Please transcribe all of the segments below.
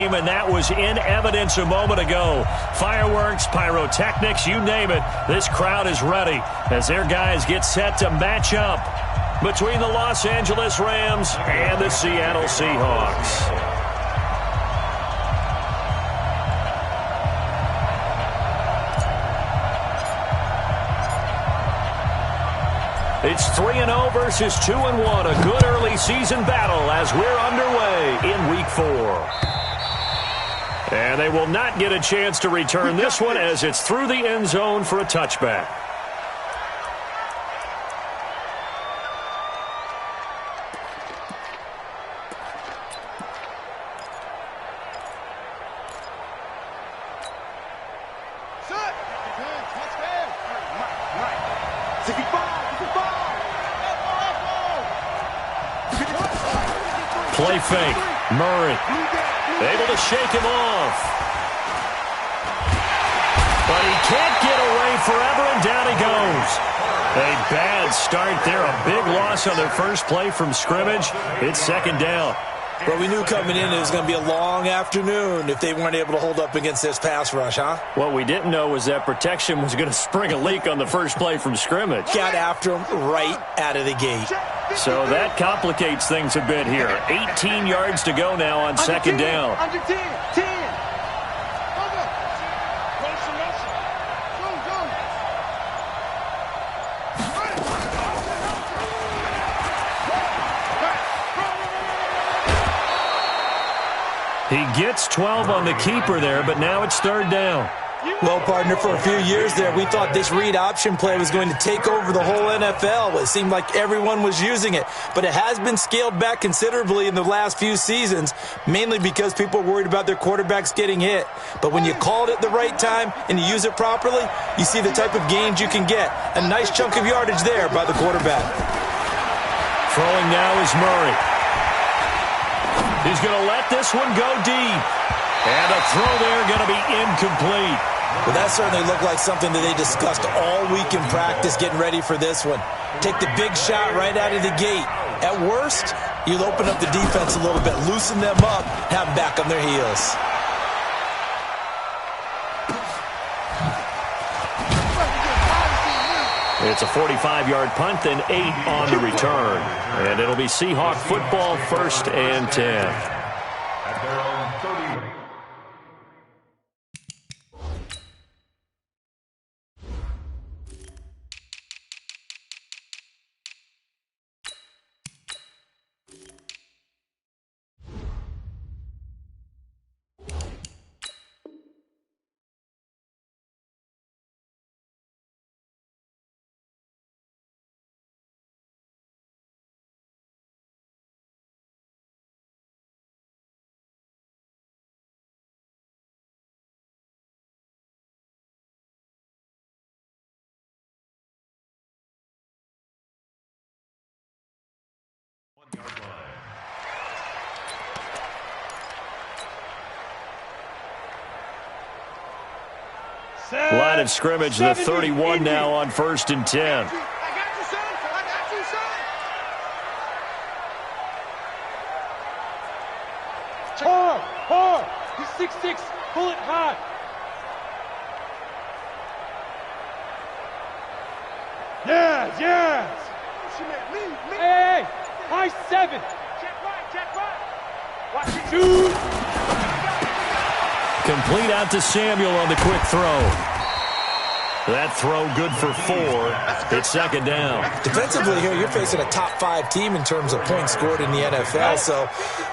And that was in evidence a moment ago. Fireworks, pyrotechnics, you name it. This crowd is ready as their guys get set to match up between the Los Angeles Rams and the Seattle Seahawks. It's 3-0 versus 2-1. A good early season battle as we're underway in Week 4. And they will not get a chance to return this one as it's through the end zone for a touchback. Play fake. Murray. Able to shake him off. But he can't get away forever, and down he goes. A bad start there. A big loss on their first play from scrimmage. It's second down. But we knew coming in it was going to be a long afternoon if they weren't able to hold up against this pass rush, huh? What we didn't know was that protection was going to spring a leak on the first play from scrimmage. Got after him right out of the gate. So that complicates things a bit here. 18 yards to go now on second down. Under 10, 10. He gets 12 on the keeper there, but now it's third down. Well, partner, for a few years there, we thought this read option play was going to take over the whole NFL. It seemed like everyone was using it. But it has been scaled back considerably in the last few seasons, mainly because people are worried about their quarterbacks getting hit. But when you call it at the right time and you use it properly, you see the type of gains you can get. A nice chunk of yardage there by the quarterback. Throwing now is Murray. He's going to let this one go deep. And a throw there going to be incomplete. Well, that certainly looked like something that they discussed all week in practice getting ready for this one. Take the big shot right out of the gate. At worst, you'll open up the defense a little bit, loosen them up, have them back on their heels. It's a 45-yard punt, then 8 on the return. And it'll be Seahawk football, 1st and 10. Line of scrimmage, the 31 now on 1st and 10. I got you, son. I got you, son. Hard, hard. He's 6'6". Pull it hard. Yes, yes. Hey, high 7. Check right. Watch it. 2. Complete out to Samuel on the quick throw. That throw good for 4. It's second down. Defensively here, you're facing a top 5 team in terms of points scored in the NFL. So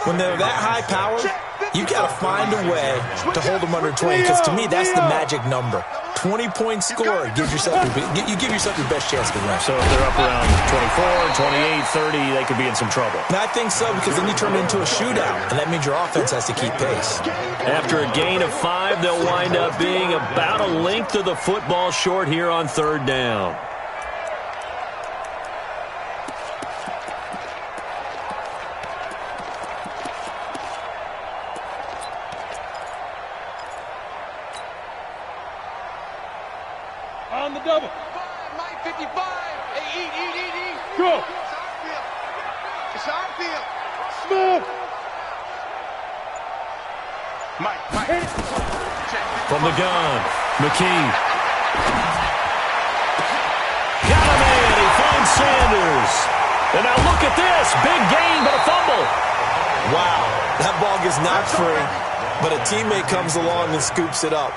when they're that high powered, you got to find a way to hold them under 20. Because to me, that's the magic number. 20 points scored. You give yourself your best chance to win. So if they're up around 24, 28, 30, they could be in some trouble. And I think so, because then you turn it into a shootout, and that means your offense has to keep pace. After a gain of 5, they'll wind up being about a length of the football short here on third down. On the double. Mike 55. Hey, eat. Go. It's our field. Smooth. From the gun, McKee. Got a man. He finds Sanders. And now look at this. Big gain, but a fumble. Wow. That ball gets knocked free, but a teammate comes along and scoops it up.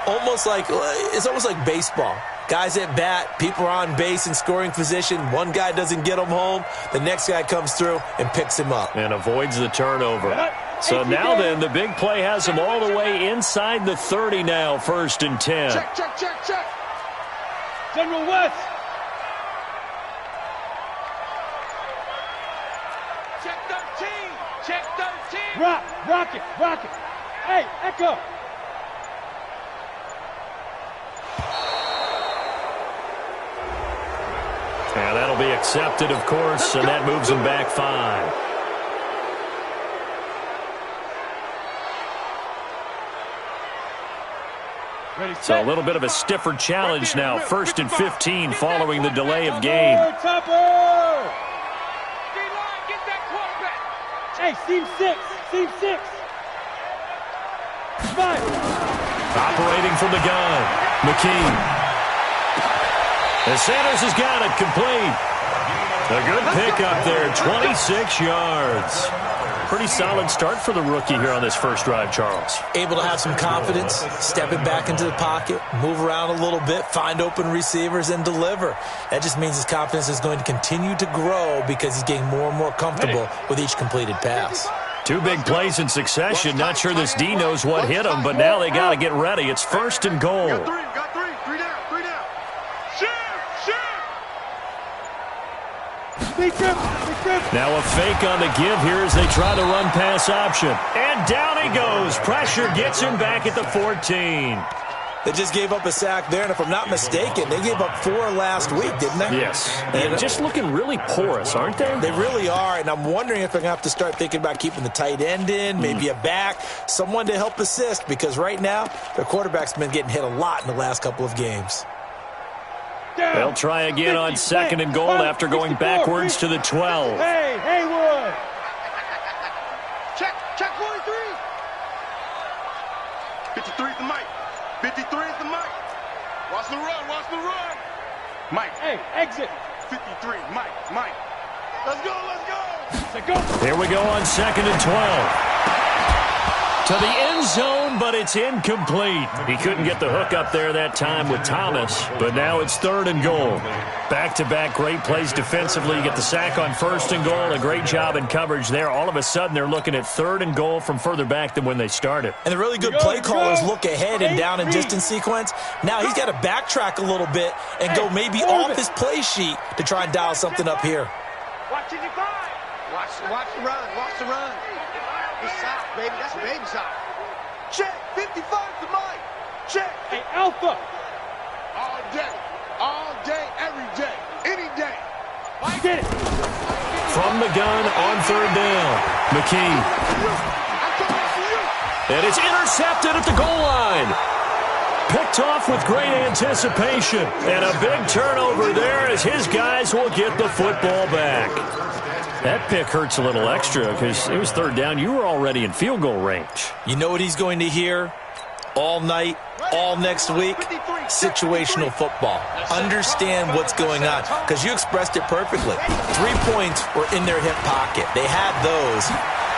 It's almost like baseball. Guys at bat, people are on base in scoring position. One guy doesn't get him home. The next guy comes through and picks him up. And avoids the turnover. So now then, the big play has him all the way inside the 30 now, 1st and 10. Check. General West. Check 13. Rock it. Hey, Echo. And that'll be accepted, of course, and that moves him back 5. So a little bit of a stiffer challenge now. 1st and 15 following the delay of game. Hey, seam 6. 5. Operating from the gun, McKee. And Sanders has got it complete. A good pickup there, 26 yards. Pretty solid start for the rookie here on this first drive, Charles. Able to have some confidence, stepping back into the pocket, move around a little bit, find open receivers, and deliver. That just means his confidence is going to continue to grow because he's getting more and more comfortable with each completed pass. 2 big plays in succession. Not sure this D knows what hit him, but now they got to get ready. It's 1st and goal. Got three. 3 down. Now a fake on the give here as they try the run-pass option. And down he goes. Pressure gets him back at the 14. They just gave up a sack there, and if I'm not mistaken, they gave up 4 last week, didn't they? Yes. And just looking really porous, aren't they? They really are, and I'm wondering if they're going to have to start thinking about keeping the tight end in, maybe a back, someone to help assist, because right now, their quarterback's been getting hit a lot in the last couple of games. They'll try again on 2nd and goal after going backwards to the 12. Hey, Haywood. Check 43. 53 is the mic. 53 is the mic. Watch the run. Mike. Hey, exit. 53, Mike. Let's go. Here we go on 2nd and 12. To the end zone, but it's incomplete. He couldn't get the hook up there that time with Thomas, but now it's 3rd and goal. Back-to-back great plays defensively. You get the sack on 1st and goal, a great job in coverage there. All of a sudden, they're looking at 3rd and goal from further back than when they started. And the really good play callers look ahead and down and distance sequence. Now he's got to backtrack a little bit and go maybe off his play sheet to try and dial something up here. Watch the run. It's soft, baby. That's a baby soft. Check. 55 to Mike. Check. Hey, Alpha. All day, every day, any day. Get it. From the gun on 3rd down, McKee. And it's intercepted at the goal line. Picked off with great anticipation. And a big turnover there as his guys will get the football back. That pick hurts a little extra because it was 3rd down. You were already in field goal range. You know what he's going to hear all night, all next week? Situational football. Understand what's going on because you expressed it perfectly. 3 points were in their hip pocket. They had those.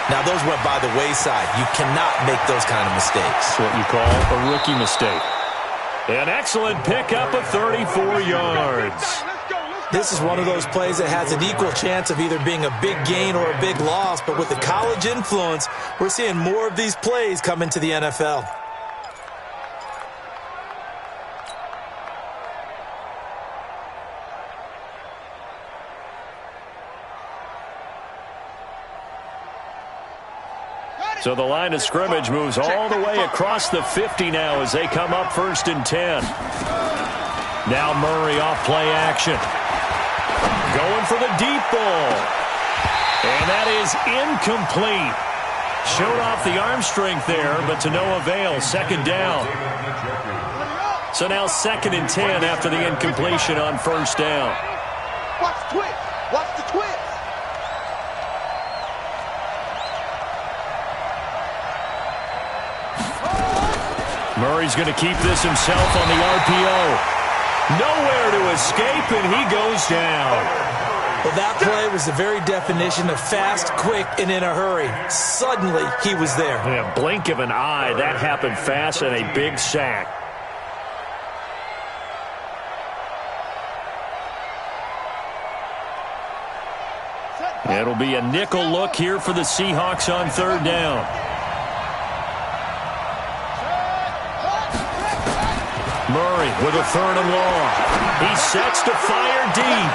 Now, those went by the wayside. You cannot make those kind of mistakes. That's what you call a rookie mistake. An excellent pickup of 34 yards. This is one of those plays that has an equal chance of either being a big gain or a big loss, but with the college influence, we're seeing more of these plays come into the NFL. So the line of scrimmage moves all the way across the 50 now as they come up 1st and 10. Now Murray off play action. Going for the deep ball. And that is incomplete. Showed off the arm strength there, but to no avail. 2nd down. So now 2nd and 10 after the incompletion on 1st down. Watch the twist. Watch the twist. Murray's going to keep this himself on the RPO. Nowhere to escape, and he goes down. Well, that play was the very definition of fast, quick, and in a hurry. Suddenly, he was there. In a blink of an eye, that happened fast, and a big sack. It'll be a nickel look here for the Seahawks on third down. Murray with a third and long. He sets to fire deep.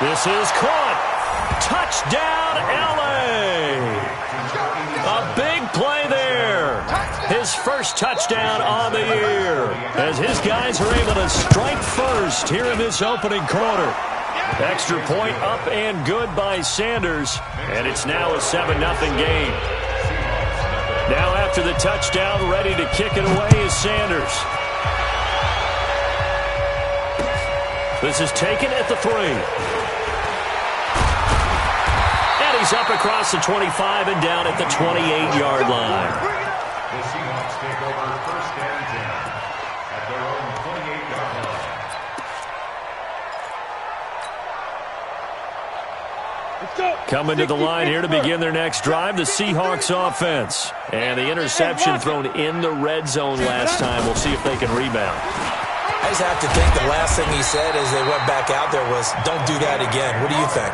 This is caught. Touchdown, L.A. A big play there. His first touchdown on the year as his guys are able to strike first here in this opening quarter. Extra point up and good by Sanders, and it's now a 7-0 game. Now after the touchdown, ready to kick it away is Sanders. This is taken at the 3. And he's up across the 25 and down at the 28-yard line. The Seahawks take over first and 10 at their own 28-yard line. Coming to the line here to begin their next drive, the Seahawks offense. And the interception thrown in the red zone last time. We'll see if they can rebound. I just have to think the last thing he said as they went back out there was, don't do that again. What do you think?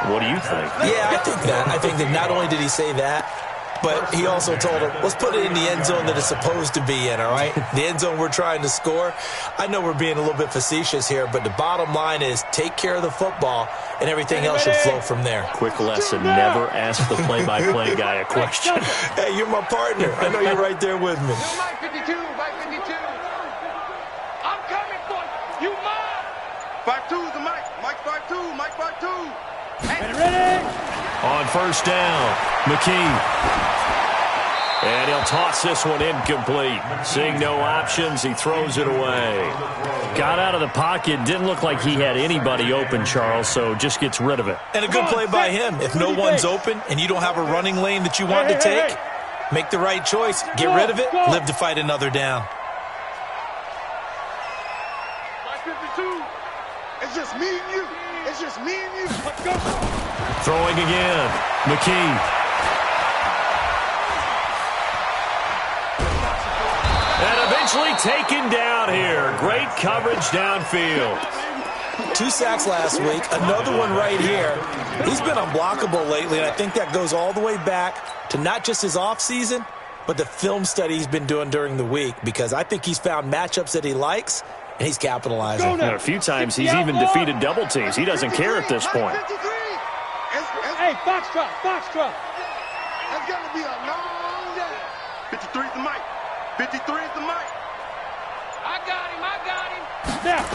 What do you think? Yeah, I think that. I think that not only did he say that, but he also told him, let's put it in the end zone that it's supposed to be in, all right? The end zone we're trying to score. I know we're being a little bit facetious here, but the bottom line is take care of the football, and everything else should flow from there. Quick lesson, never ask the play-by-play guy a question. Hey, you're my partner. I know you're right there with me. Mike 52, Mike 52. I'm coming for you, Mike. 5-2 is the Mike. Mike 5-2, Mike 5-2. Ready? On first down, McKee. And he'll toss this one incomplete. Seeing no options, he throws it away. Got out of the pocket. Didn't look like he had anybody open, Charles, so just gets rid of it. And a good play by him. If no one's open and you don't have a running lane that you want to take, make the right choice. Get rid of it. Live to fight another down. 5-52. It's just me and you. It's just me and you. Let's go. Throwing again. McKee. And eventually taken down here. Great coverage downfield. 2 sacks last week, another one right here. He's been unblockable lately, and I think that goes all the way back to not just his offseason, but the film study he's been doing during the week, because I think he's found matchups that he likes, and he's capitalizing. And a few times he's even defeated double teams. He doesn't care at this point. Hey, Foxtrot, Foxtrot. That's going to be a long day. 53 is the Mike. 53 is the Mike. I got him. Now.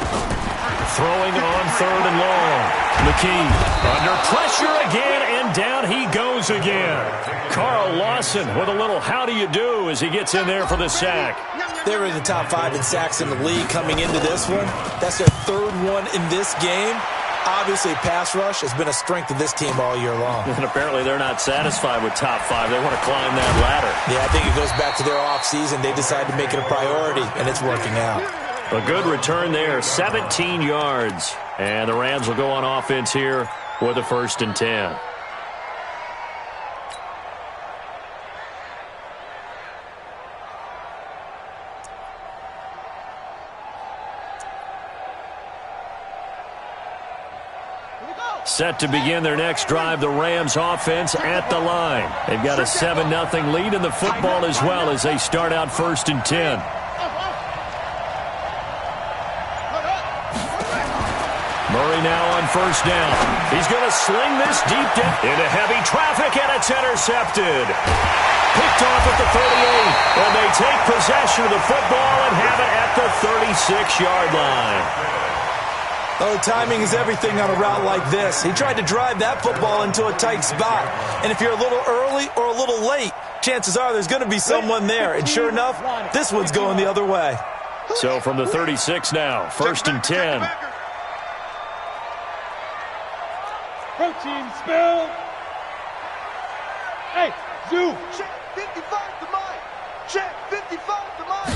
Throwing on third and long. McKee under pressure again, and down he goes again. Carl Lawson with a little how do you do as he gets in there for the sack. They were in the top 5 in sacks in the league coming into this one. That's their third one in this game. Obviously, pass rush has been a strength of this team all year long. And apparently they're not satisfied with top 5. They want to climb that ladder. Yeah, I think it goes back to their offseason. They decided to make it a priority, and it's working out. A good return there, 17 yards. And the Rams will go on offense here with a 1st and 10. Set to begin their next drive, the Rams offense at the line. They've got a 7-0 lead in the football as well as they start out 1st and 10. Murray now on first down. He's going to sling this deep down into heavy traffic, and it's intercepted. Picked off at the 38, and they take possession of the football and have it at the 36-yard line. Oh, timing is everything on a route like this. He tried to drive that football into a tight spot. And if you're a little early or a little late, chances are there's going to be someone there. And sure enough, this one's going the other way. So from the 36 now, 1st and 10. Protein spill. Hey, Zoo. Check 55 to Mike. Check 55 to Mike.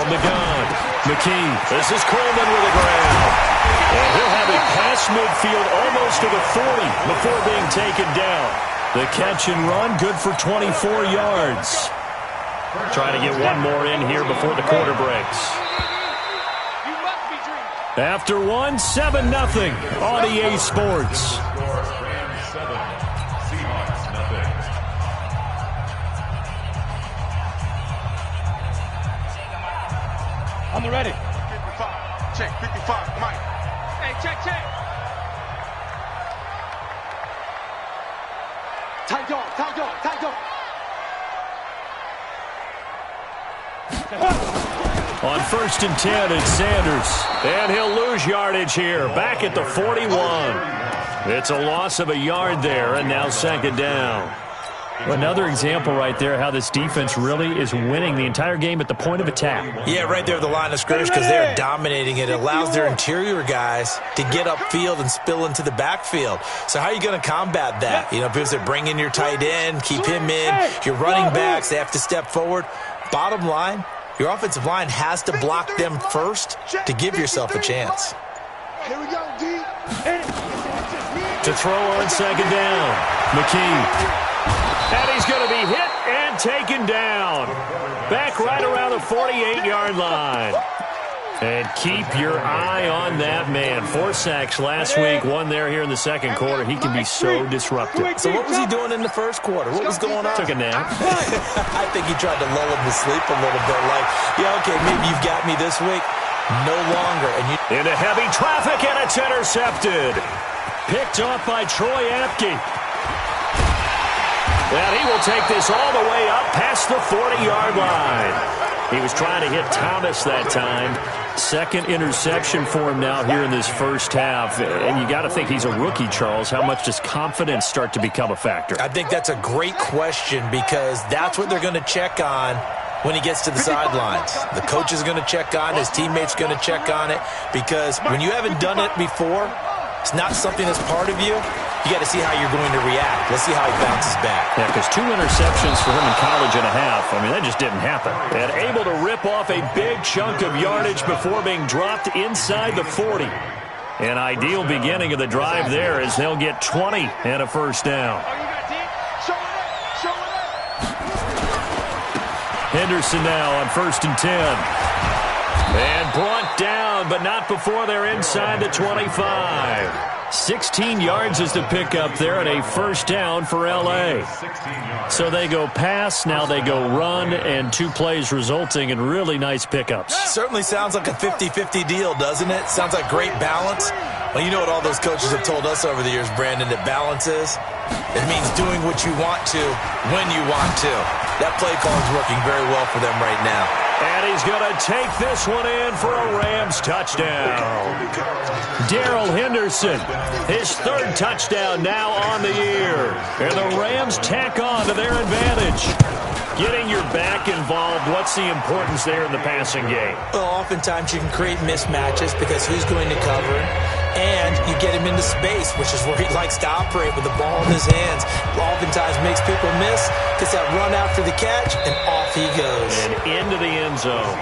from the gun. McKee, this is Coleman with a grab. And he'll have it past midfield almost to the 40 before being taken down. The catch and run, good for 24 yards. Trying to get one more in here before the quarter breaks. After one, 7-0 on EA Sports. On the ready. 55. Check, 55. Mike. Hey, check. Tight dog. On 1st and 10, it's Sanders. And he'll lose yardage here, back at the 41. It's a loss of a yard there, and now 2nd down. Well, another example right there how this defense really is winning the entire game at the point of attack. Yeah, right there at the line of scrimmage because they're dominating it. It allows their interior guys to get upfield and spill into the backfield. So how are you going to combat that? You know, because they bring in your tight end, keep him in. Your running backs, they have to step forward. Bottom line, your offensive line has to block them first to give yourself a chance. Here we go, D. To throw on 2nd down, McKee. And he's going to be hit and taken down. Back right around the 48-yard line. And keep your eye on that man. 4 sacks last week, 1 there here in the 2nd quarter. He can be so disruptive. So what was he doing in the 1st quarter? What was going on? Took a nap. I think he tried to lull him to sleep a little bit. Like, yeah, okay, maybe you've got me this week. No longer. And into heavy traffic, and it's intercepted. Picked off by Troy Apke. And he will take this all the way up past the 40-yard line. He was trying to hit Thomas that time. 2nd interception for him now here in this 1st half. And you got to think he's a rookie, Charles. How much does confidence start to become a factor? I think that's a great question because that's what they're going to check on when he gets to the sidelines. The coach is going to check on it. His teammates going to check on it because when you haven't done it before, it's not something that's part of you. You got to see how you're going to react. Let's see how he bounces back. Yeah, because 2 interceptions for him in college and a half. I mean, that just didn't happen. And able to rip off a big chunk of yardage before being dropped inside the 40. An ideal beginning of the drive there as they'll get 20 and a 1st down. Henderson now on 1st and 10. And brought down, but not before they're inside the 25. 16 yards is the pickup there and a 1st down for L.A. So they go pass, now they go run, and 2 plays resulting in really nice pickups. Certainly sounds like a 50-50 deal, doesn't it? Sounds like great balance. Well, you know what all those coaches have told us over the years, Brandon, that balance is? It means doing what you want to when you want to. That play call is working very well for them right now. And he's going to take this one in for a Rams touchdown. Darrell Henderson, his 3rd touchdown now on the year. And the Rams tack on to their advantage. Getting your back involved, what's the importance there in the passing game? Well, oftentimes you can create mismatches because who's going to cover him? And you get him into space, which is where he likes to operate with the ball in his hands. Oftentimes makes people miss, gets that run after the catch, and off he goes. And into the end zone.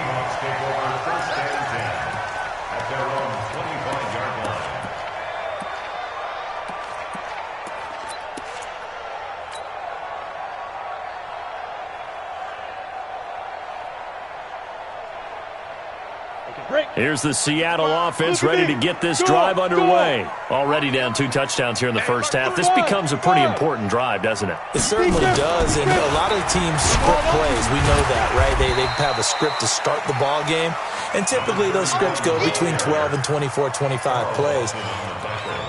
Here's the Seattle offense ready to get this drive underway. Already down 2 touchdowns here in the 1st half. This becomes a pretty important drive, doesn't it? It certainly does, and a lot of teams script plays. We know that, right? They have a script to start the ball game, and typically those scripts go between 12 and 24, 25 plays.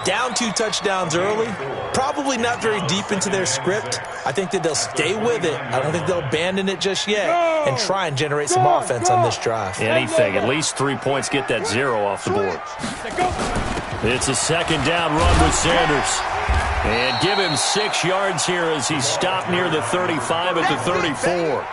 Down 2 touchdowns early, probably not very deep into their script. I think that they'll stay with it. I don't think they'll abandon it just yet and try and generate some offense on this drive. Anything, at least 3 points, get that 0 off the board. It's a 2nd down run with Sanders. And give him 6 yards here as he stopped near the 35 at the 34.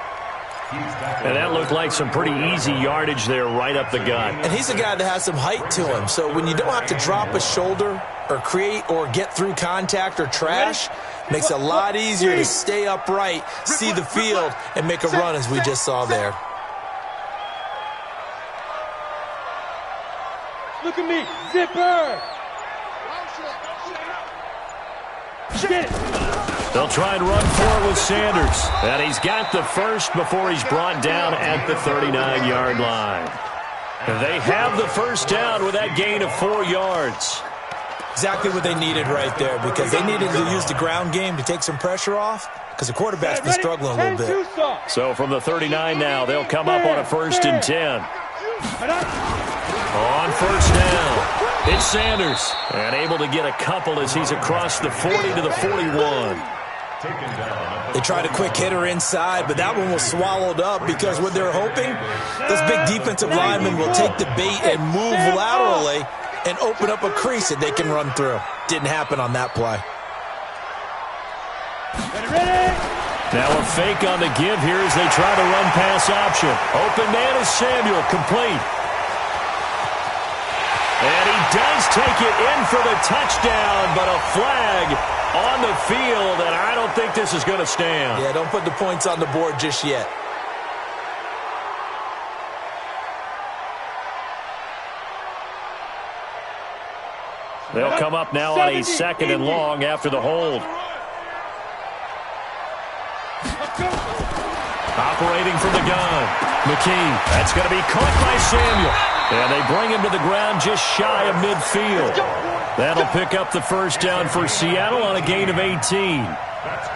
And that looked like some pretty easy yardage there right up the gut. And he's a guy that has some height to him. So when you don't have to drop a shoulder or create or get through contact or trash, makes it a lot easier to stay upright, see the field, and make a run as we just saw there. Look at me. Zipper. Get it. They'll try and run for it with Sanders. And he's got the first before he's brought down at the 39-yard line. They have the first down with that gain of 4 yards. Exactly what they needed right there, because they needed to use the ground game to take some pressure off, because the quarterback's been struggling a little bit. So from the 39 now, they'll come up on a 1st and 10. On first down, it's Sanders. And able to get a couple as he's across the 40 to the 41. They tried a quick hitter inside, but that one was swallowed up because what they're hoping, those big defensive linemen will take the bait and move laterally and open up a crease that they can run through. Didn't happen on that play. Now a fake on the give here as they try to run pass option. Open man is Samuel, complete. And he does take it in for the touchdown, but a flag on the field, and I don't think this is going to stand. Yeah, don't put the points on the board just yet. They'll come up now on a 2nd and long after the hold. Operating from the gun, McKee. That's going to be caught by Samuel. And they bring him to the ground just shy of midfield. That'll pick up the first down for Seattle on a gain of 18.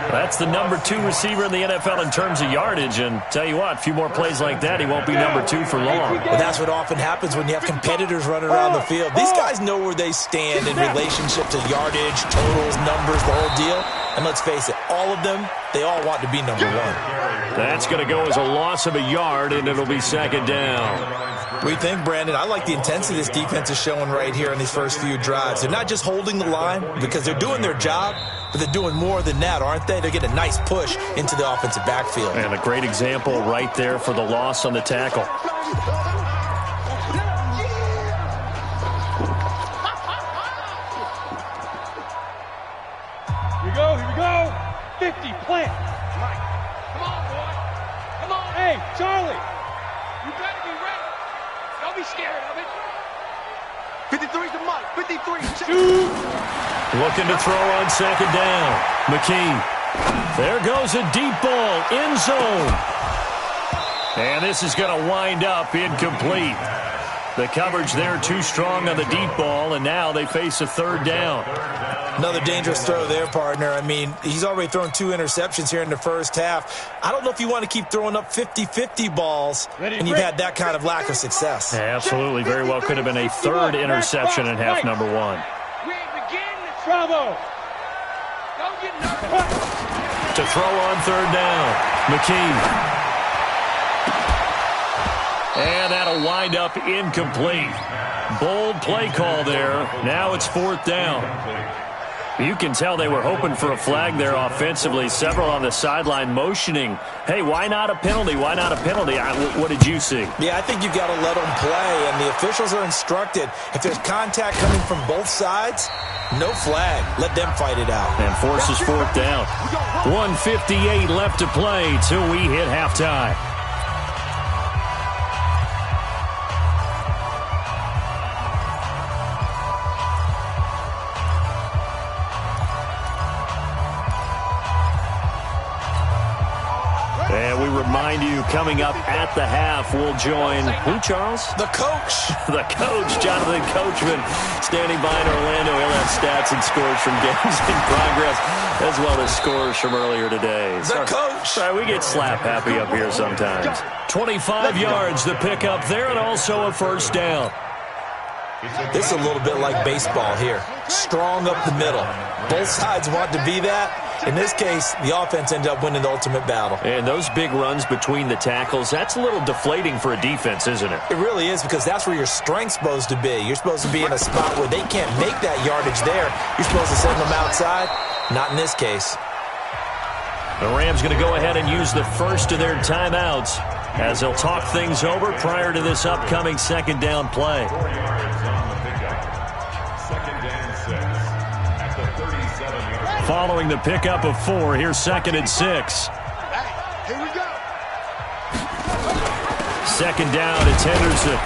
That's the number 2 receiver in the NFL in terms of yardage. And tell you what, a few more plays like that, he won't be number 2 for long. Well, that's what often happens when you have competitors running around the field. These guys know where they stand in relationship to yardage, totals, numbers, the whole deal. And let's face it, all of them, they all want to be number 1. That's going to go as a loss of a yard, and it'll be 2nd down. What do you think, Brandon? I like the intensity this defense is showing right here in these first few drives. They're not just holding the line because they're doing their job, but they're doing more than that, aren't they? They're getting a nice push into the offensive backfield. And a great example right there for the loss on the tackle. Here we go. 50, plant. Mike, come on, boy. Come on. Hey, Charlie. You better be ready. Don't be scared of it. 53 to Mike. 53. Shoot. Looking to throw on 2nd down. McKee. There goes a deep ball. End zone. And this is going to wind up incomplete. The coverage there too strong on the deep ball, and now they face a 3rd down. Another dangerous throw there, partner. I mean, he's already thrown 2 interceptions here in the first half. I don't know if you want to keep throwing up 50-50 balls, and you've had that kind of lack of success. Yeah, absolutely. Very well could have been a 3rd interception in half number 1. We ain't beginning. Bravo. Don't get nervous. To throw on 3rd down. McKee. And that'll wind up incomplete. Bold play call there. Now it's 4th down. You can tell they were hoping for a flag there offensively. Several on the sideline motioning. Hey, why not a penalty? Why not a penalty? What did you see? Yeah, I think you've got to let them play, and the officials are instructed. If there's contact coming from both sides, no flag. Let them fight it out. And forces 4th down. 1:58 left to play till we hit halftime. And we remind you, coming up at the half, we'll join who, Charles? The coach. The coach, Jonathan Coachman, standing by in Orlando. He'll have stats and scores from games in progress, as well as scores from earlier today. The coach. Sorry, we get slap happy up here sometimes. 25 yards to pick up there, and also a 1st down. This is a little bit like baseball here. Strong up the middle. Both sides want to be that. In this case, the offense ended up winning the ultimate battle. And those big runs between the tackles, that's a little deflating for a defense, isn't it? It really is, because that's where your strength's supposed to be. You're supposed to be in a spot where they can't make that yardage there. You're supposed to send them outside. Not in this case. The Rams going to go ahead and use the first of their timeouts as they'll talk things over prior to this upcoming 2nd down play. Following the pickup of 4, here's 2nd and 6. Here we go. 2nd down, it's Henderson.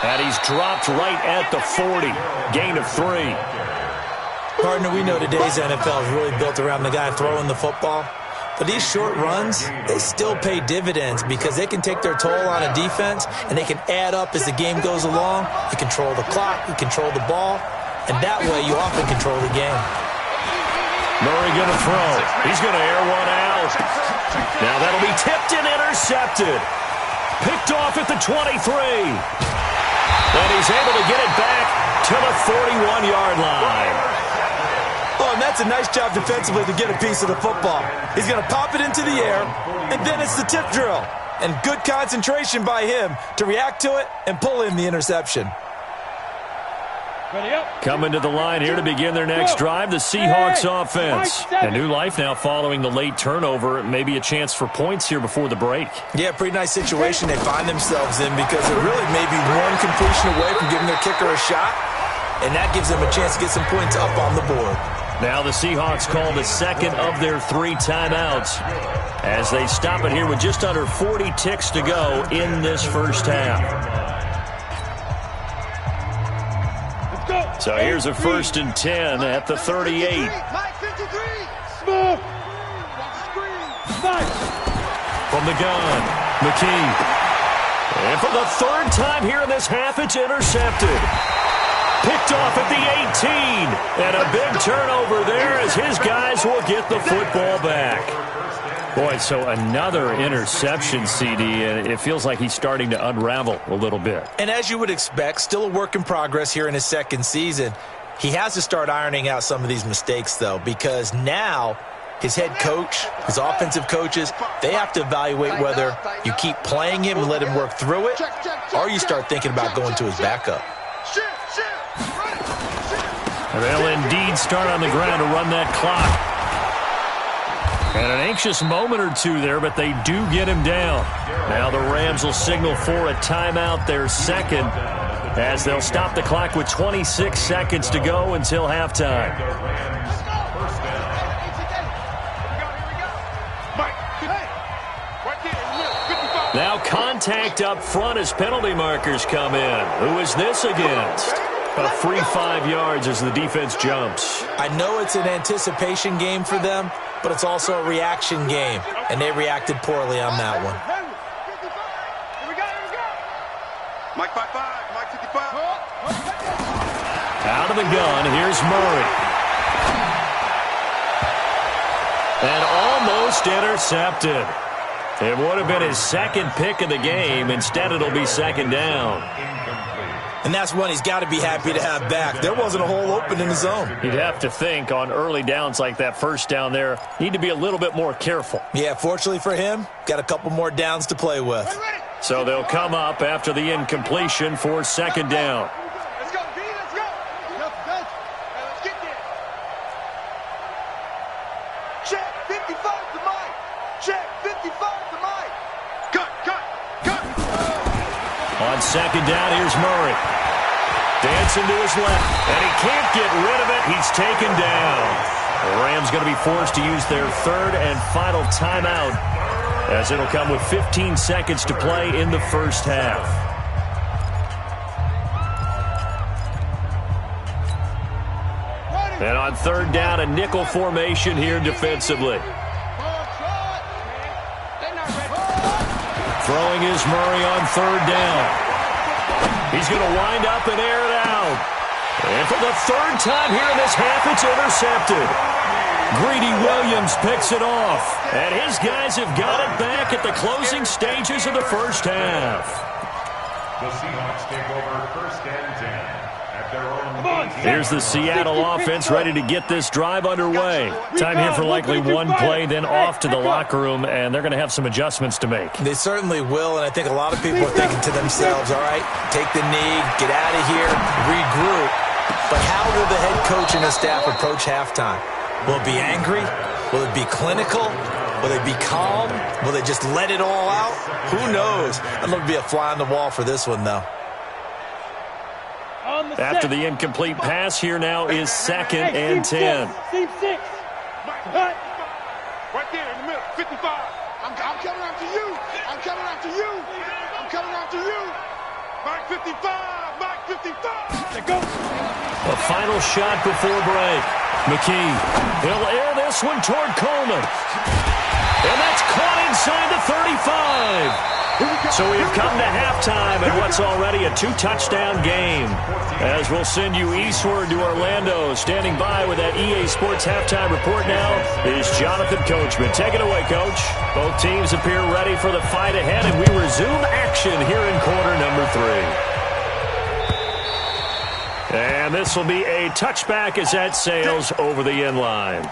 And he's dropped right at the 40. Gain of 3. Partner, we know today's NFL is really built around the guy throwing the football. But these short runs, they still pay dividends because they can take their toll on a defense, and they can add up as the game goes along. You control the clock, you control the ball, and that way you often control the game. Murray going to throw. He's going to air one out. Now that'll be tipped and intercepted. Picked off at the 23. And he's able to get it back to the 41-yard line. Oh, and that's a nice job defensively to get a piece of the football. He's going to pop it into the air, and then it's the tip drill. And good concentration by him to react to it and pull in the interception. Coming to the line here to begin their next drive, the Seahawks offense. A new life now following the late turnover. Maybe a chance for points here before the break. Yeah, pretty nice situation they find themselves in because it really may be one completion away from giving their kicker a shot, and that gives them a chance to get some points up on the board. Now the Seahawks call the second of their 3 timeouts as they stop it here with just under 40 ticks to go in this first half. So here's a 1st and 10 at the 38. From the gun, McKee. And for the 3rd time here in this half, it's intercepted. Picked off at the 18. And a big turnover there as his guys will get the football back. Boy, so another interception, CD, and it feels like he's starting to unravel a little bit. And as you would expect, still a work in progress here in his 2nd season. He has to start ironing out some of these mistakes, though, because now his head coach, his offensive coaches, they have to evaluate whether you keep playing him and let him work through it, or you start thinking about going to his backup. They'll indeed start on the ground to run that clock. And an anxious moment or two there, but they do get him down. Now the Rams will signal for a timeout, their 2nd, as they'll stop the clock with 26 seconds to go until halftime. Now contact up front as penalty markers come in. Who is this against? A free 5 yards as the defense jumps. I know it's an anticipation game for them, but it's also a reaction game, and they reacted poorly on that one. Mike 5-5, Mike 55. Out of the gun, here's Murray. And almost intercepted. It would have been his 2nd pick of the game. Instead, it'll be 2nd down. And that's one he's got to be happy to have back. There wasn't a hole open in the zone. You'd have to think on early downs like that, 1st down there, need to be a little bit more careful. Yeah, fortunately for him, got a couple more downs to play with. So they'll come up after the incompletion for 2nd down. Let's go, B, let's go. Let's get there. Check, 55 to Mike. Check, 55 to Mike. Cut. On 2nd down, here's Murray. Dancing to his left, and he can't get rid of it. He's taken down. The Rams going to be forced to use their 3rd and final timeout, as it'll come with 15 seconds to play in the first half. And on 3rd down, a nickel formation here defensively. Throwing is Murray on 3rd down. He's going to wind up and air it out. And for the 3rd time here in this half, it's intercepted. Greedy Williams picks it off. And his guys have got it back at the closing stages of the first half. The Seahawks take over 1st and 10 at their own. Here's the Seattle offense ready to get this drive underway. Time here for likely one play, then off to the locker room, and they're going to have some adjustments to make. They certainly will, and I think a lot of people are thinking to themselves, all right, take the knee, get out of here, regroup. But how will the head coach and his staff approach halftime? Will it be angry? Will it be clinical? Will they be calm? Will they just let it all out? Who knows? I'd love to be a fly on the wall for this one, though. After the incomplete pass, here now is 2nd and 10. Team 6. Right there in the middle, 55. I'm coming after you. I'm coming after you. I'm coming after you. Mike 55, Mike 55. Let go. A final shot before break. McKee, he'll air this one toward Coleman. And that's caught inside the 35. So we have come to halftime in what's already a 2-touchdown game. As we'll send you eastward to Orlando. Standing by with that EA Sports halftime report now is Jonathan Coachman. Take it away, Coach. Both teams appear ready for the fight ahead, and we resume action here in quarter number 3. And this will be a touchback as that sails over the end line.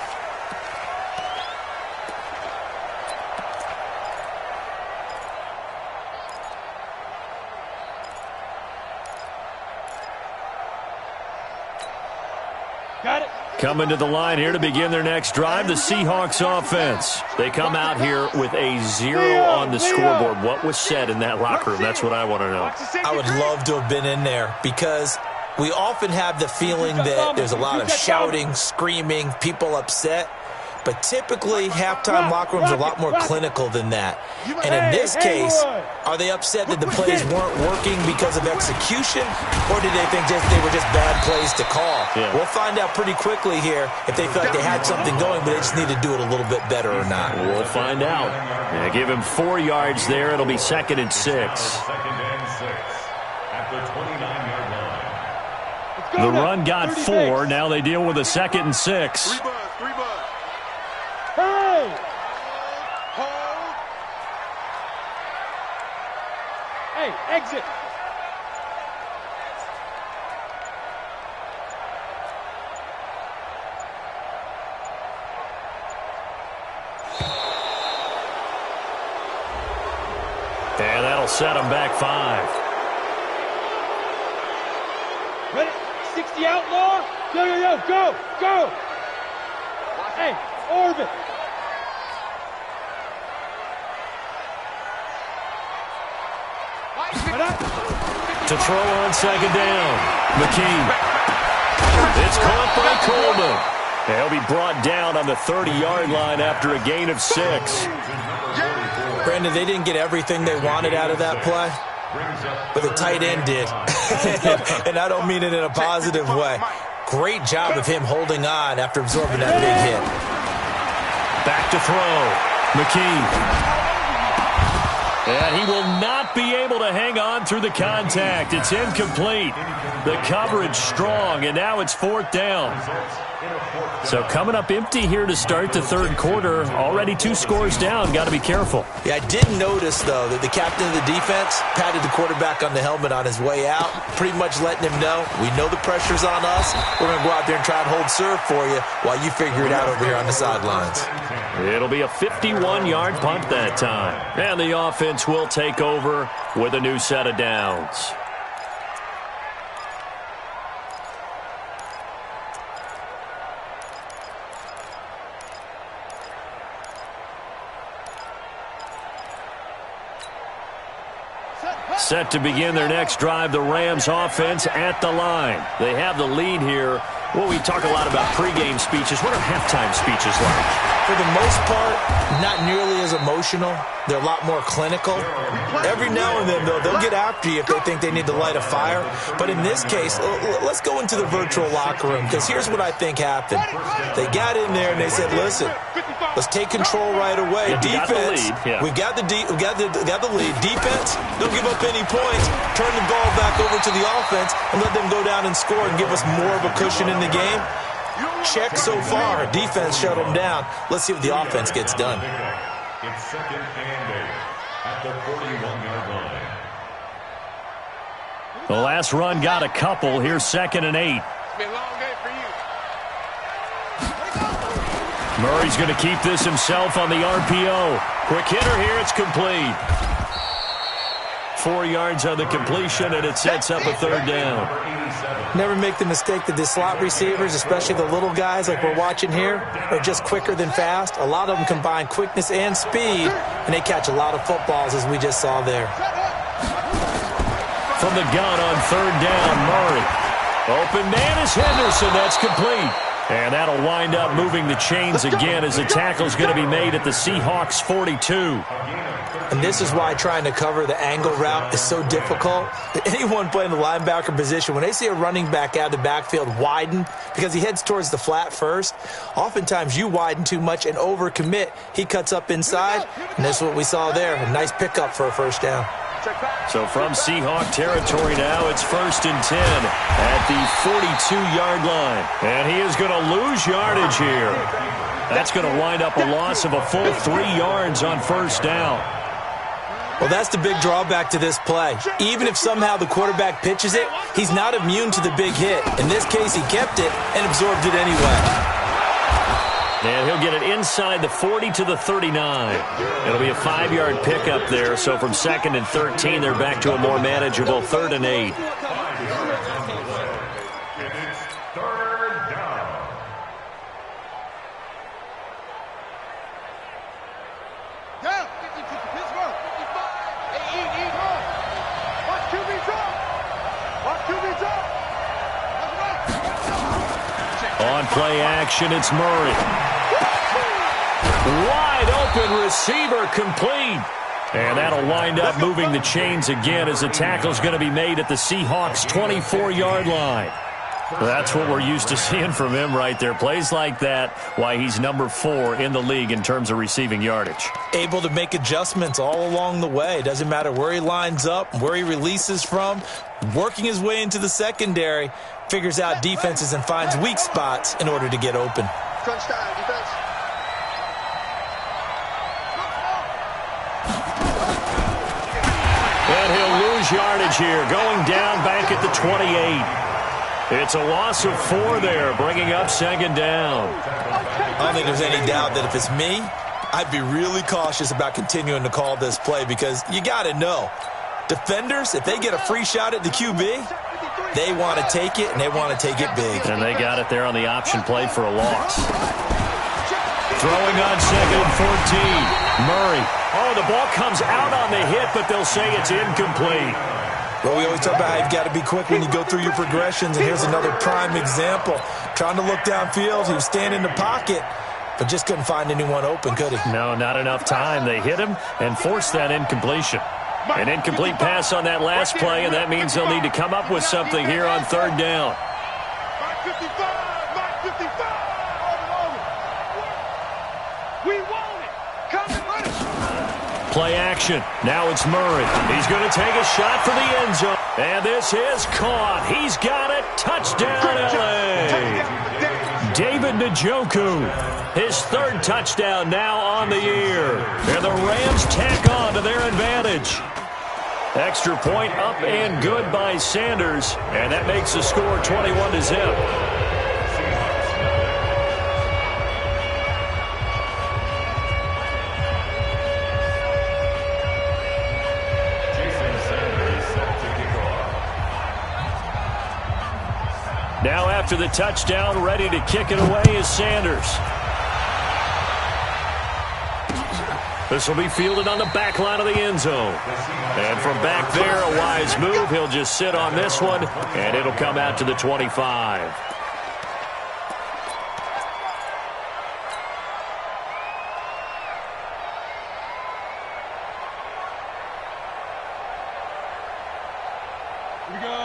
Coming to the line here to begin their next drive, the Seahawks offense. They come out here with a 0 on the scoreboard. What was said in that locker room? That's what I want to know. I would love to have been in there because we often have the feeling that there's a lot of shouting, screaming, people upset. But typically, halftime locker rooms are a lot more clinical than that. And in this case, are they upset that the plays weren't working because of execution? Or did they think they were just bad plays to call? Yeah. We'll find out pretty quickly here if they felt like they had something going, but they just need to do it a little bit better or not. We'll find out. Yeah, give him 4 yards there. It'll be 2nd and 6. Second and 6 at the 29-yard line. The run got 4. Now they deal with a 2nd and 6. Three buzz. Hey! Hold. Hey, exit. And that'll set them back 5. Ready? 60 outlaw. Yo, go. Hey, orbit. To throw on 2nd down. McKee. It's caught by Coleman. He'll be brought down on the 30-yard line after a gain of 6. Brandon, they didn't get everything they wanted out of that play, but the tight end did. And I don't mean it in a positive way. Great job of him holding on after absorbing that big hit. Back to throw. McKee. And he will not be able to hang on through the contact. It's incomplete. The coverage strong, and now it's 4th down. So coming up empty here to start the 3rd quarter. Already 2 scores down. Got to be careful. Yeah, I did notice, though, that the captain of the defense patted the quarterback on the helmet on his way out, pretty much letting him know, we know the pressure's on us. We're going to go out there and try and hold serve for you while you figure it out over here on the sidelines. It'll be a 51-yard punt that time. And the offense will take over with a new set of downs. Set to begin their next drive, the Rams offense at the line. They have the lead here. Well, we talk a lot about pregame speeches. What are halftime speeches like? For the most part, not nearly as emotional. They're a lot more clinical. Every now and then, though, they'll get after you if they think they need to light a fire. But in this case, let's go into the virtual locker room, because here's what I think happened. They got in there and they said, listen, let's take control right away. Defense, we've got the lead. Defense, don't give up any points. Turn the ball back over to the offense and let them go down and score and give us more of a cushion in the game. Check so far. Defense shut them down. Let's see what the offense gets done. It's 2nd and 8 at the 41-yard line. The last run got a couple. Here's 2nd and 8. It's been a long day for you. Murray's going to keep this himself on the RPO. Quick hitter here. It's complete. 4 yards on the completion, and it sets up a 3rd down. Never make the mistake that the slot receivers, especially the little guys like we're watching here, are just quicker than fast. A lot of them combine quickness and speed, and they catch a lot of footballs, as we just saw there. From the gun on 3rd down, Murray. Open man is Henderson. That's complete. And that'll wind up moving the chains again as the tackle's going to be made at the Seahawks 42. And this is why trying to cover the angle route is so difficult. Anyone playing the linebacker position, when they see a running back out of the backfield widen because he heads towards the flat first, oftentimes you widen too much and overcommit. He cuts up inside, and that's what we saw there. A nice pickup for a first down. So from Seahawk territory now, it's 1st and 10 at the 42-yard line. And he is going to lose yardage here. That's going to wind up a loss of a full 3 yards on first down. Well, that's the big drawback to this play. Even if somehow the quarterback pitches it, he's not immune to the big hit. In this case, he kept it and absorbed it anyway. And he'll get it inside the 40 to the 39. It'll be a 5-yard pickup there. So from 2nd and 13, they're back to a more manageable 3rd and 8. On play action, it's Murray. Wide open receiver complete. And that'll wind up moving the chains again as the tackle's going to be made at the Seahawks 24-yard line. That's what we're used to seeing from him right there. Plays like that, why he's number 4 in the league in terms of receiving yardage. Able to make adjustments all along the way. Doesn't matter where he lines up, where he releases from. Working his way into the secondary, figures out defenses and finds weak spots in order to get open. Crunch down, defense. And he'll lose yardage here, going down back at the 28. It's a loss of 4 there, bringing up 2nd down. I don't think there's any doubt that if it's me, I'd be really cautious about continuing to call this play because you got to know, defenders, if they get a free shot at the QB, they want to take it, and they want to take it big. And they got it there on the option play for a loss. Throwing on 2nd and 14. Murray. Oh, the ball comes out on the hit, but they'll say it's incomplete. Well, we always talk about how you've got to be quick when you go through your progressions, and here's another prime example. Trying to look downfield, he was standing in the pocket, but just couldn't find anyone open, could he? No, not enough time. They hit him and forced that incompletion. An incomplete pass on that last play, and that means they'll need to come up with something here on 3rd down. We want it. Come and run it. Play action. Now it's Murray. He's going to take a shot for the end zone. And this is caught. He's got it. Touchdown, L.A. David Njoku. His 3rd touchdown now on the year. And the Rams tack on to their advantage. Extra point up and good by Sanders. And that makes the score 21-0. Now after the touchdown, ready to kick it away is Sanders. This will be fielded on the back line of the end zone. And from back there, a wise move. He'll just sit on this one, and it'll come out to the 25.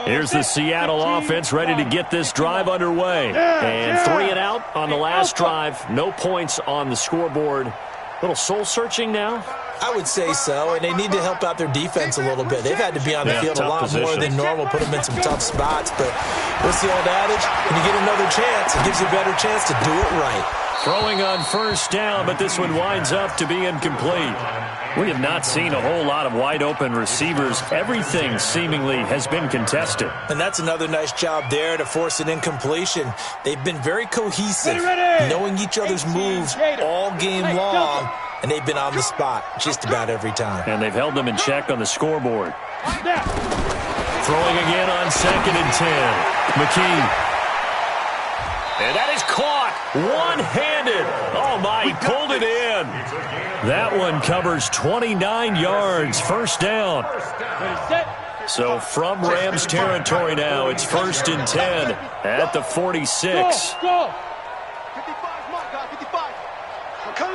Here's the Seattle offense ready to get this drive underway. And 3 and out on the last drive. No points on the scoreboard. Little soul-searching now? I would say so, and they need to help out their defense a little bit. They've had to be on the field a lot more than normal, put them in some tough spots. But what's the old adage? When you get another chance, it gives you a better chance to do it right. Throwing on 1st down, but this one winds up to be incomplete. We have not seen a whole lot of wide-open receivers. Everything seemingly has been contested. And that's another nice job there to force an incompletion. They've been very cohesive, knowing each other's moves all game long, and they've been on the spot just about every time. And they've held them in check on the scoreboard. Throwing again on 2nd and 10. McKee. And that is caught one-handed. Oh, my, he pulled it in. That one covers 29 yards, 1st down. So from Rams territory now, it's 1st and 10 at the 46.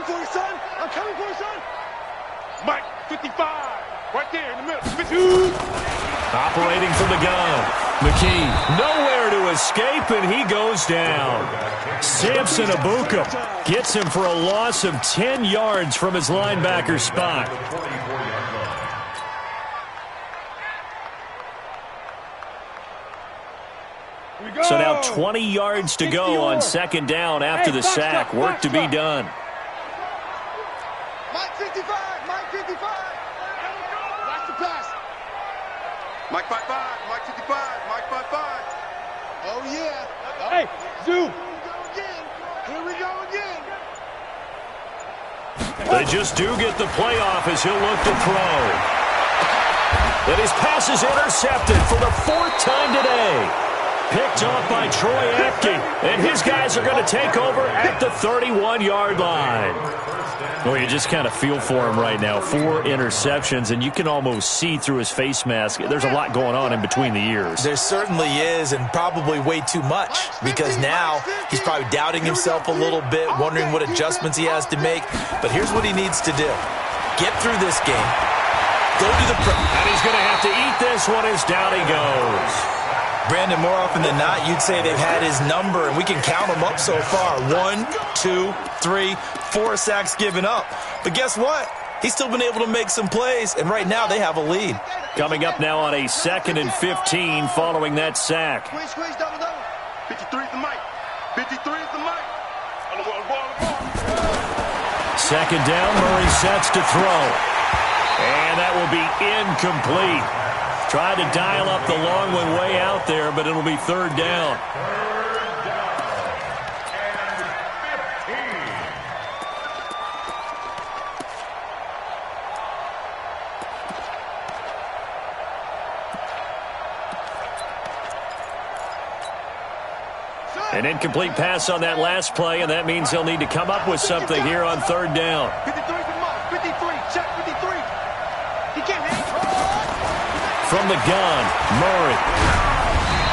for you, son. I'm coming for you, son. Mike, 55. Right there in the middle. 52. Operating from the gun. McKee nowhere to escape, and he goes down. Samson Abuka gets him for a loss of 10 yards from his linebacker spot. So now 20 yards to go on second down after the sack. Work to be done. Mike 55. Mike 55. Watch the pass. Mike 55. Mike 55. Mike 55. Oh, yeah. Oh. Hey, Zoo. Here we go again. They just do get the playoff as he'll look to throw. And his pass is intercepted for the 4th time today. Picked off by Troy Apke, and his guys are going to take over at the 31-yard line. Well, you just kind of feel for him right now. 4 interceptions, and you can almost see through his face mask. There's a lot going on in between the ears. There certainly is, and probably way too much, because now he's probably doubting himself a little bit, wondering what adjustments he has to make. But here's what he needs to do. Get through this game. Go to the and he's going to have to eat this one as down he goes. Brandon, more often than not, you'd say they've had his number, and we can count them up so far. 1, 2, 3, 4 sacks given up. But guess what? He's still been able to make some plays, and right now they have a lead. Coming up now on a 2nd and 15 following that sack. Squeeze, double. 53 is the mic. 53 is the mic. Second down, Murray sets to throw. And that will be incomplete. Tried to dial up the long one way out there, but it'll be 3rd down. An incomplete pass on that last play, and that means they'll need to come up with something here on 3rd down. 53 for Mark. 53. Check 53. He can't hang. From the gun, Murray.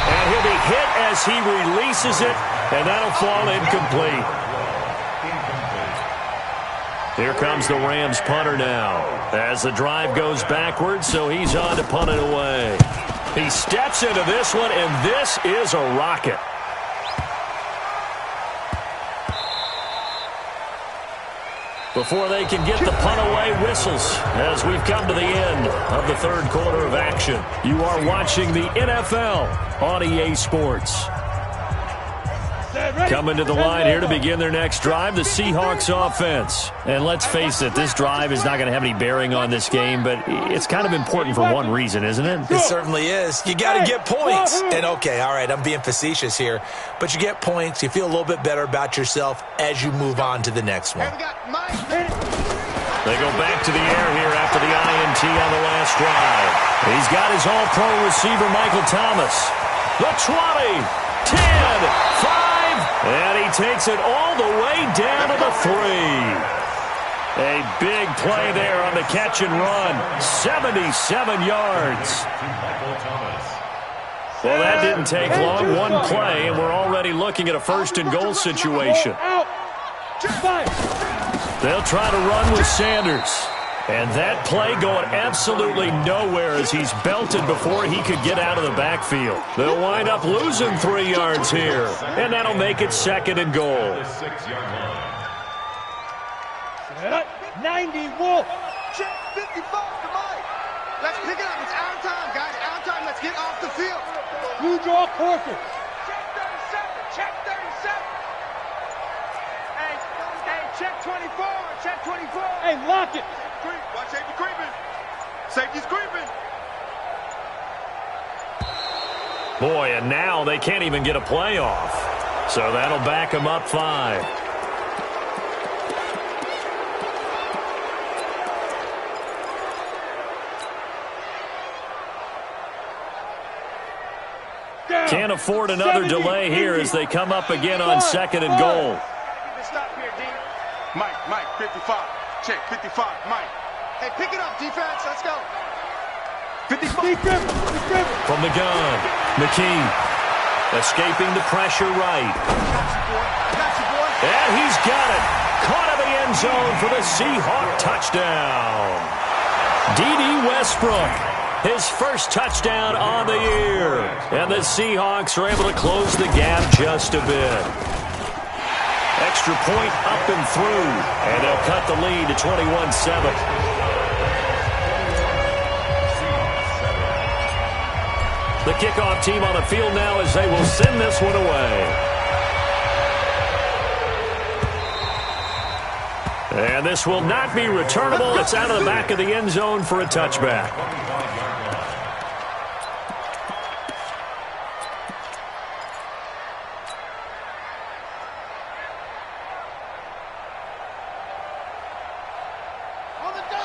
And he'll be hit as he releases it, and that'll fall incomplete. Here comes the Rams punter now. As the drive goes backwards, so he's on to punt it away. He steps into this one, and this is a rocket. Before they can get the punt away, whistles as we've come to the end of the 3rd quarter of action. You are watching the NFL on EA Sports. Coming to the line here to begin their next drive, the Seahawks offense. And let's face it, this drive is not going to have any bearing on this game, but it's kind of important for one reason, isn't it? It certainly is. You got to get points. And okay, all right, I'm being facetious here, but you get points, you feel a little bit better about yourself as you move on to the next one. They go back to the air here after the INT on the last drive. He's got his all-pro receiver, Michael Thomas. The 20, 10, 5. And he takes it all the way down to the 3. A big play there on the catch and run. 77 yards. Well, that didn't take long. One play, and we're already looking at a 1st and goal situation. They'll try to run with Sanders. And that play going absolutely nowhere as he's belted before he could get out of the backfield. They'll wind up losing 3 yards here, and that'll make it 2nd and goal. 90 Wolf. Check 55 to Mike. Let's pick it up. It's our time, guys. Our time. Let's get off the field. You draw Corker. Check 37. Check 37. Hey, check 24. Check 24. Hey, lock it. Watch safety creeping. Safety's creeping. Boy, and now they can't even get a play off. So that'll back them up 5. Can't afford another delay here as they come up again on 2nd and goal. Stop here, D. Mike, 55. Check 55, Mike. Hey, pick it up, defense. Let's go. 55. From the gun, McKee escaping the pressure right. Got you, boy. And he's got it. Caught in the end zone for the Seahawk touchdown. D.D. Westbrook, his first touchdown on the year. And the Seahawks are able to close the gap just a bit. Extra point up and through, and they'll cut the lead to 21-7. The kickoff team on the field now as they will send this one away. And this will not be returnable. It's out of the back of the end zone for a touchback.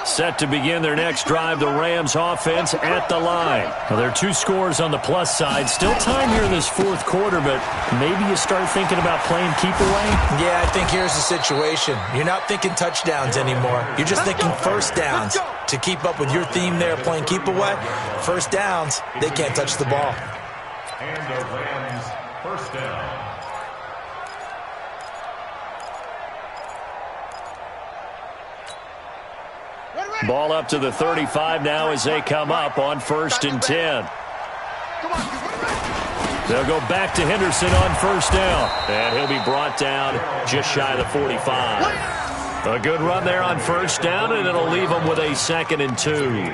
Set to begin their next drive, the Rams offense at the line. Well, there are 2 scores on the plus side. Still time here in this fourth quarter, but maybe you start thinking about playing keep away? Yeah, I think here's the situation. You're not thinking touchdowns anymore. You're just thinking first downs. To keep up with your theme there, playing keep away, first downs, they can't touch the ball. And the Rams first down. Ball up to the 35 now as they come up on 1st and 10. They'll go back to Henderson on first down. And he'll be brought down just shy of the 45. A good run there on first down, and it'll leave them with a 2nd and 2.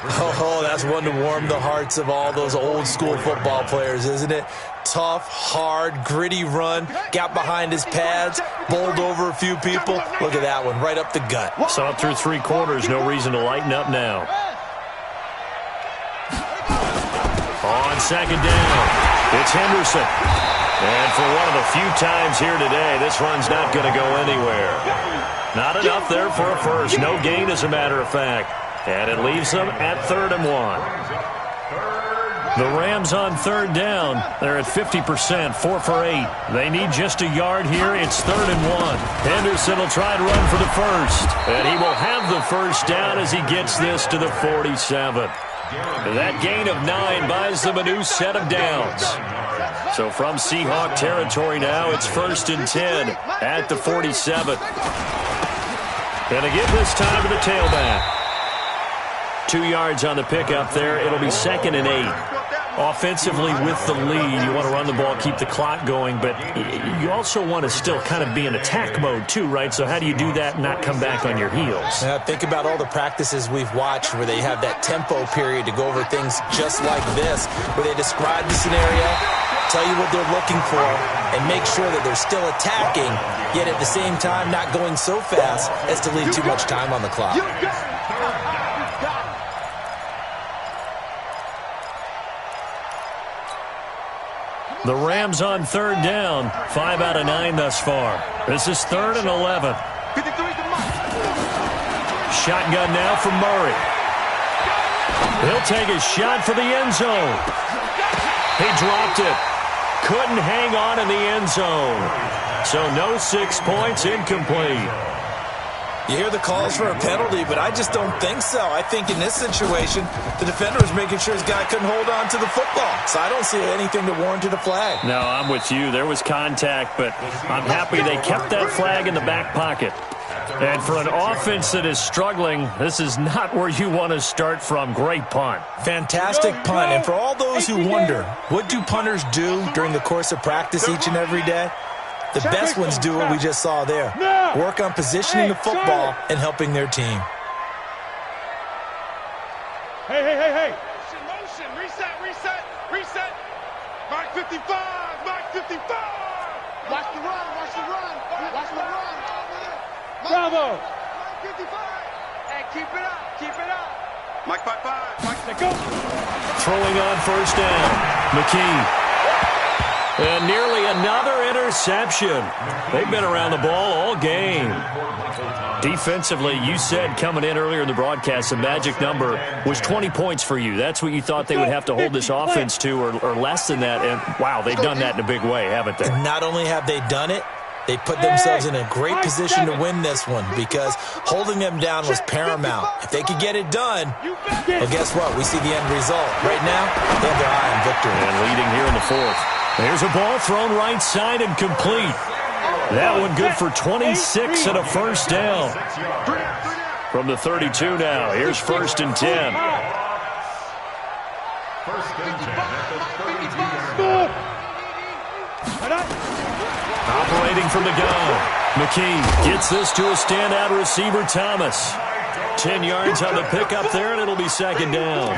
Oh, that's one to warm the hearts of all those old school football players, isn't it? Tough, hard, gritty run, got behind his pads, bowled over a few people. Look at that one, right up the gut. So up through 3 quarters, no reason to lighten up now. On 2nd down, it's Henderson. And for one of the few times here today, this run's not going to go anywhere. Not enough there for a first. No gain, as a matter of fact. And it leaves them at 3rd and 1. The Rams on 3rd down. They're at 50%, 4 for 8. They need just a yard here. It's 3rd and 1. Henderson will try to run for the first. And he will have the first down as he gets this to the 47. That gain of 9 buys them a new set of downs. So from Seahawk territory now, it's 1st and 10 at the 47. And again this time to the tailback. 2 yards on the pickup there. It'll be 2nd and 8. Offensively with the lead, you want to run the ball, keep the clock going, but you also want to still kind of be in attack mode too, right? So how do you do that and not come back on your heels? Think about all the practices we've watched where they have that tempo period to go over things just like this, where they describe the scenario, tell you what they're looking for, and make sure that they're still attacking, yet at the same time not going so fast as to leave too much time on the clock. The Rams on 3rd down, 5 out of 9 thus far. This is 3rd and 11. Shotgun now from Murray. He'll take a shot for the end zone. He dropped it. Couldn't hang on in the end zone. So no 6 points, incomplete. You hear the calls for a penalty, but I just don't think so. I think in this situation, the defender was making sure his guy couldn't hold on to the football. So I don't see anything to warrant a flag. No, I'm with you. There was contact, but I'm happy they kept that flag in the back pocket. And for an offense that is struggling, this is not where you want to start from. Great punt. Fantastic punt. And for all those who wonder, what do punters do during the course of practice each and every day? The best ones do what we just saw there. Work on positioning the football and helping their team. Hey. Motion. Reset. Mark 55. Watch the run. Bravo. 55. Hey, keep it up. Mike 55. Let's go. Throwing on first down. McKee. And nearly another interception. They've been around the ball all game. Defensively, you said coming in earlier in the broadcast, the magic number was 20 points for you. That's what you thought they would have to hold this offense to, or less than that. And, wow, they've done that in a big way, haven't they? And not only have they done it, they put themselves in a great position to win this one because holding them down was paramount. If they could get it done, well, guess what? We see the end result. Right now, they have their eye on victory. And leading here in the fourth. There's a ball thrown right side and complete. That one good for 26 and a first down. From the 32 now, here's 1st and 10. First and 10 at the 32-yard line. Operating from the gun. McKee gets this to a standout receiver, Thomas. 10 yards on the pickup there, and it'll be 2nd down.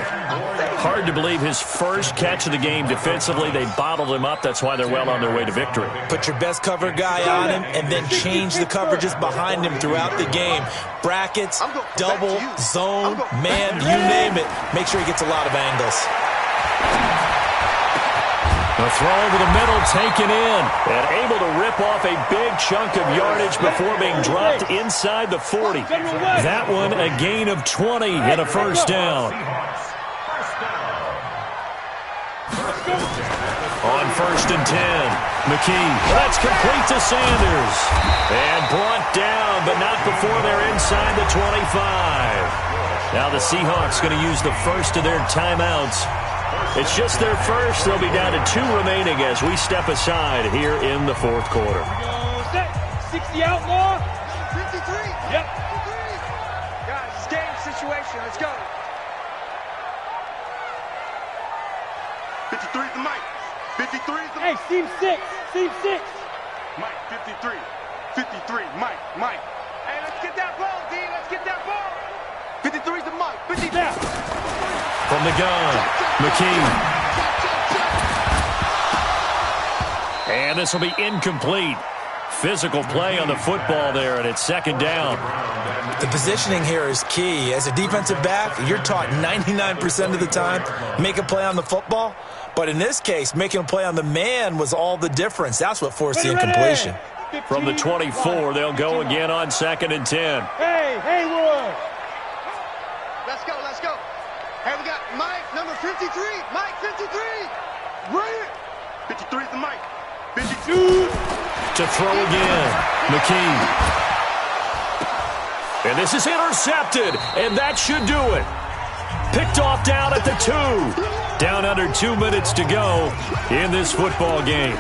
Hard to believe his first catch of the game defensively. They bottled him up. That's why they're well on their way to victory. Put your best cover guy on him and then change the coverages behind him throughout the game. Brackets, double, zone, man, you name it. Make sure he gets a lot of angles. The throw over the middle taken in and able to rip off a big chunk of yardage before being dropped inside the 40. That one a gain of 20 and a first down. On 1st and 10, McKee. That's complete to Sanders. And brought down, but not before they're inside the 25. Now the Seahawks going to use the first of their timeouts. It's just their first. They'll be down to 2 remaining as we step aside here in the 4th quarter. 60 outlaw. 53. Yep. 53. Guys, it's game situation. Let's go. 53 is the mic. 53 is the Hey, seam 6. Seam 6. Mike, 53. 53. Mike. Hey, let's get that ball, D. Let's get that ball. 53 is the mic. 50. Now. From the gun, McKee. And this will be incomplete. Physical play on the football there, and it's 2nd down. The positioning here is key. As a defensive back, you're taught 99% of the time, make a play on the football. But in this case, making a play on the man was all the difference. That's what forced the incompletion. From the 24, they'll go again on 2nd and 10. Hey, Haywood. Let's go. Hey, we got Mike, number 53. Mike, 53. Right here. 53 is the Mike. 52. To throw again, McKee. And this is intercepted, and that should do it. Picked off down at the 2. Down under 2 minutes to go in this football game.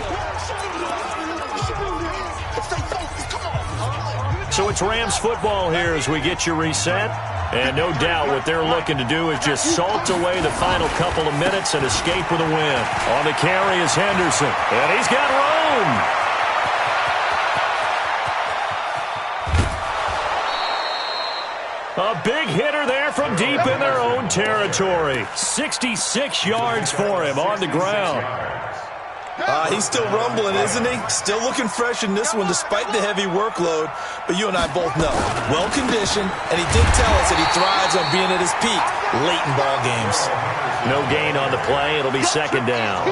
So it's Rams football here as we get you reset. And no doubt what they're looking to do is just salt away the final couple of minutes and escape with a win. On the carry is Henderson. And he's got room. A big hitter there from deep in their own territory. 66 yards for him on the ground. He's still rumbling, isn't he? Still looking fresh in this one despite the heavy workload. But you and I both know, well-conditioned, and he did tell us that he thrives on being at his peak late in ball games. No gain on the play. It'll be 2nd down.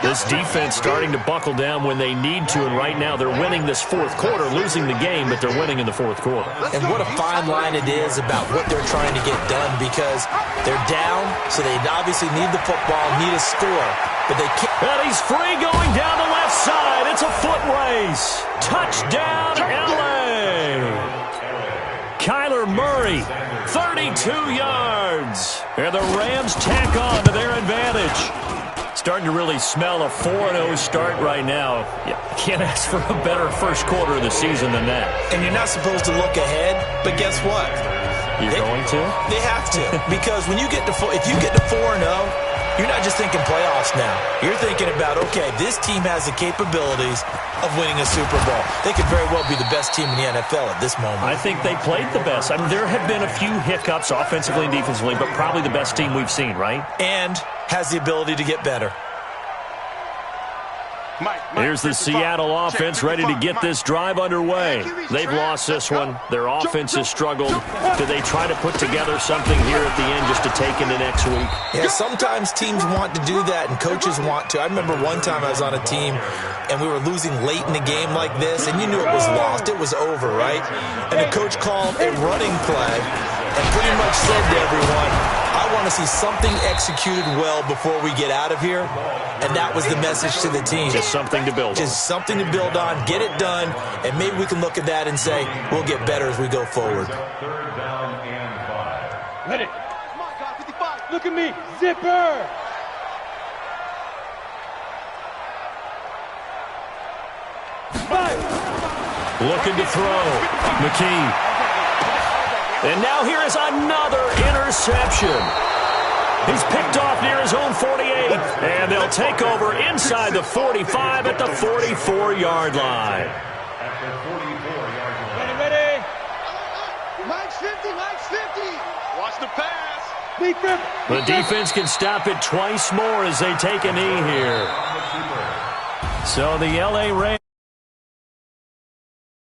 This defense starting to buckle down when they need to, and right now they're winning this 4th quarter, losing the game, but they're winning in the 4th quarter. And what a fine line it is about what they're trying to get done, because they're down, so they obviously need the football, need a score, but they can't. And he's free going down the left side. It's a foot race. Touchdown, L.A. Kyler Murray, 32 yards. And the Rams tack on to their advantage. Starting to really smell a 4-0 start right now. You can't ask for a better first quarter of the season than that. And you're not supposed to look ahead, but guess what? You're going to? They have to. Because when you get to if you get to 4-0, you're not just thinking playoffs now. You're thinking about, okay, this team has the capabilities of winning a Super Bowl. They could very well be the best team in the NFL at this moment. I think they played the best. I mean, there have been a few hiccups offensively and defensively, but probably the best team we've seen, right? And has the ability to get better. Here's the Seattle offense ready to get this drive underway. They've lost this one. Their offense has struggled. Do they try to put together something here at the end just to take into next week? Yeah, sometimes teams want to do that and coaches want to. I remember one time I was on a team and we were losing late in the game like this, and you knew it was lost. It was over, right? And the coach called a running play and pretty much said to everyone, I want to see something executed well before we get out of here. And that was the message to the team. Just something to build on. Just something to build on, get it done, and maybe we can look at that and say, we'll get better as we go forward. 3rd down and 5. Let it. Come on, God, 55. Look at me. Zipper. Looking to throw. McKee. And now here is another interception. He's picked off near his own 48. And they'll take over inside the 45 at the 44-yard line. At the 44-yard line. Ready? Mike's 50, Mike's 50. Watch the pass. The defense can stop it twice more as they take a knee here. So the L.A. Rams